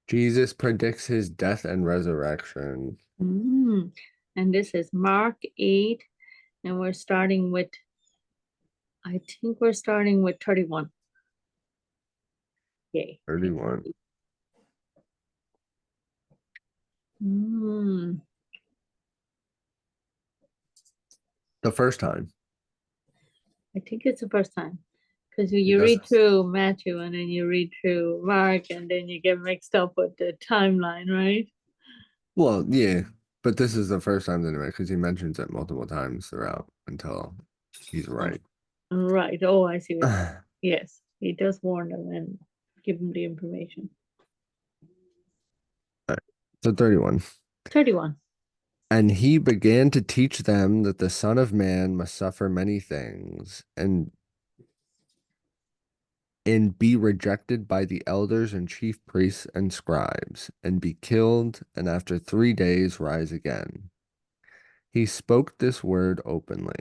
Jesus predicts his death and resurrection. Mm. And this is Mark 8, and I think we're starting with 31. Yay. 31. Mm. The first time. I think it's the first time because It you read doesn't. through Matthew and then you read through Mark and then you get mixed up with the timeline, right? Well, yeah, but this is the first time anyway, because he mentions it multiple times throughout until he's Oh, right. right. Oh, I see what you mean. All Yes, he does warn them and give them the information. right. So 31. 31. And he began to teach them that the Son of Man must suffer many things and be rejected by the elders and chief priests and scribes, and be killed, and after 3 days rise again. He spoke this word openly.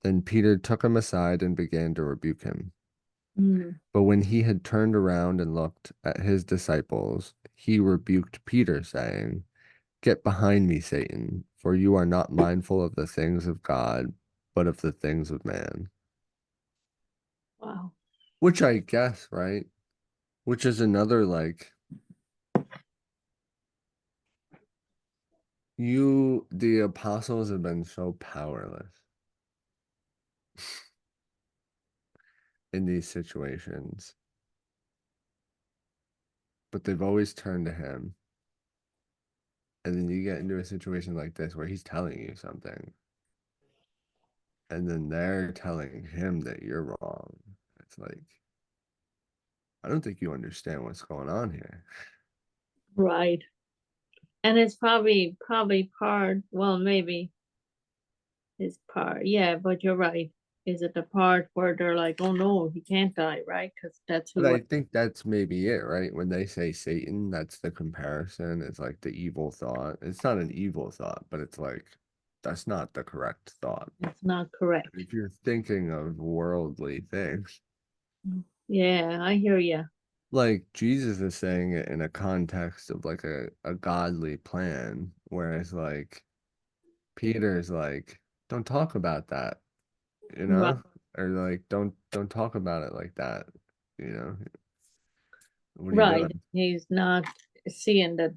Then Peter took him aside and began to rebuke him. Mm. But when he had turned around and looked at his disciples, he rebuked Peter, saying, Get behind me, Satan, for you are not mindful of the things of God, but of the things of man. Wow. Which I guess, right? Which is another like the apostles have been so powerless in these situations, but they've always turned to him. And then you get into a situation like this where he's telling you something, and then they're telling him that you're wrong. It's like, I don't think you understand what's going on here. Right. And it's probably part, well, maybe it's part. Yeah, but you're right. Is it the part where they're like, oh no, he can't die, right? Because that's But who. I think that's maybe it, right? When they say Satan, that's the comparison. It's like the evil thought. It's not an evil thought, but it's like that's not the correct thought. It's not correct. If you're thinking of worldly things, Yeah, I hear you. like Jesus is saying it in a context of like a godly plan, whereas like Peter's like, don't talk about that, you Right. know? Or like don't talk about it like that, you know? What are you Right. doing? He's not seeing that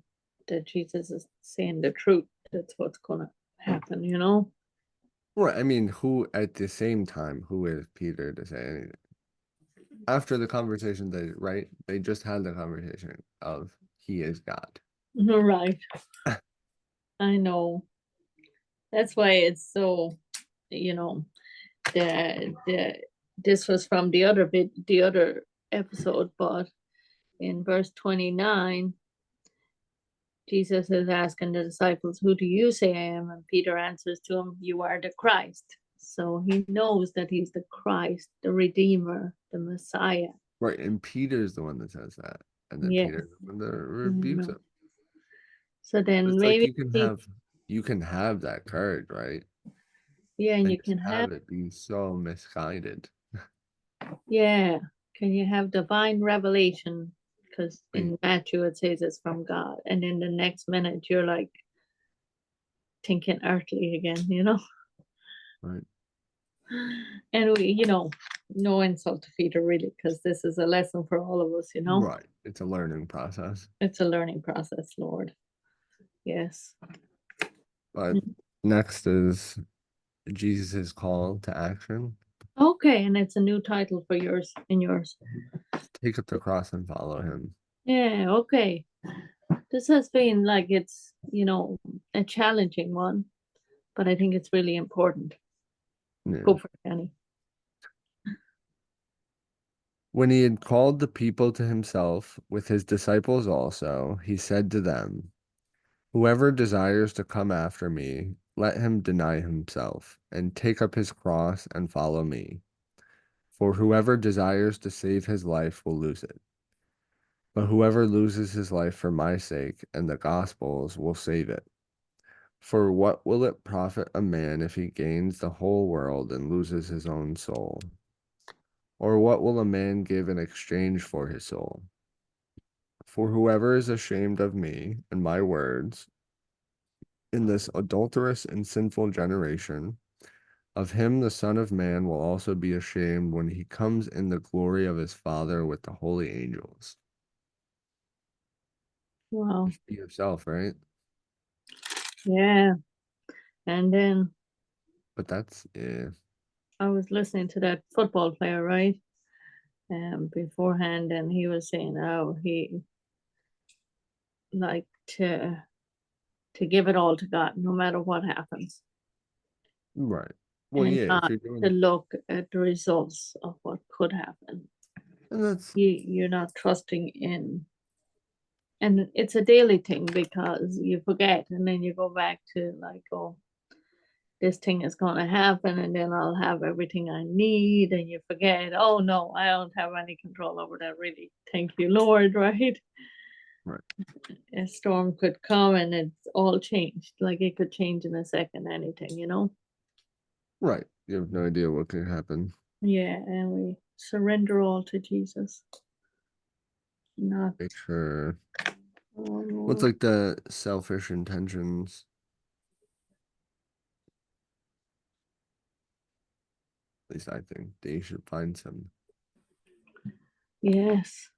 Jesus is saying the truth. That's what's gonna happen. Right. I mean, who at the same time, who is Peter to say anything? After the conversation right? They just had the conversation of he is God. Right. I know. That's why it's so, you know, the this was from the other episode, but in verse 29, Jesus is asking the disciples, who do you say I am? And Peter answers to him, you are the Christ. So he knows that he's the Christ, the Redeemer, the Messiah. Right. And Peter's the one that says that. And then Yeah. Peter's the one that rebukes Mhm. him. So then It's like maybe he, you can have that courage, right? yeah, and And you just can have, have it be so misguided. yeah, can you have divine revelation? Because Right. in Matthew it says it's from God. And in the next minute you're like thinking earthly again. Right. And no insult to Peter really, because this is a lesson for all of us. Right. It's a learning process. It's a learning process, Lord. Yes. But next is Jesus' call to action. Okay, and it's a new title for yours in yours. Take up the cross and follow him. Yeah, okay. This has been like it's a challenging one, but I think it's really important. Yeah. Go for it, Annie. When he had called the people to himself with his disciples also, he said to them, Whoever desires to come after me, let him deny himself and take up his cross and follow me. For whoever desires to save his life will lose it. But whoever loses his life for my sake and the gospel's will save it. For what will it profit a man if he gains the whole world and loses his own soul? Or what will a man give in exchange for his soul? For whoever is ashamed of me and my words in this adulterous and sinful generation, of him the Son of Man will also be ashamed when he comes in the glory of his Father with the holy angels. Wow. Just be yourself, right? Yeah. And then But that's, yeah. I was listening to that football player, right? Beforehand, and he was saying how he like to give it all to God, no matter what happens, Right. Well, and yeah, if not you're to doing, look at the results of what could happen. and that's You're not trusting in, and it's a daily thing because you forget, and then you go back to like, oh, this thing is going to happen, and then I'll have everything I need, and you forget, oh no, I don't have any control over that, really. Thank you, Lord, right? right. A storm could come and it's all changed. Like it could change in a second, anything, Right. You have no idea what could happen. Yeah, and we surrender all to Jesus. Not, Make sure. oh What's Lord. like the selfish intentions? At least I think they should find some. Yes.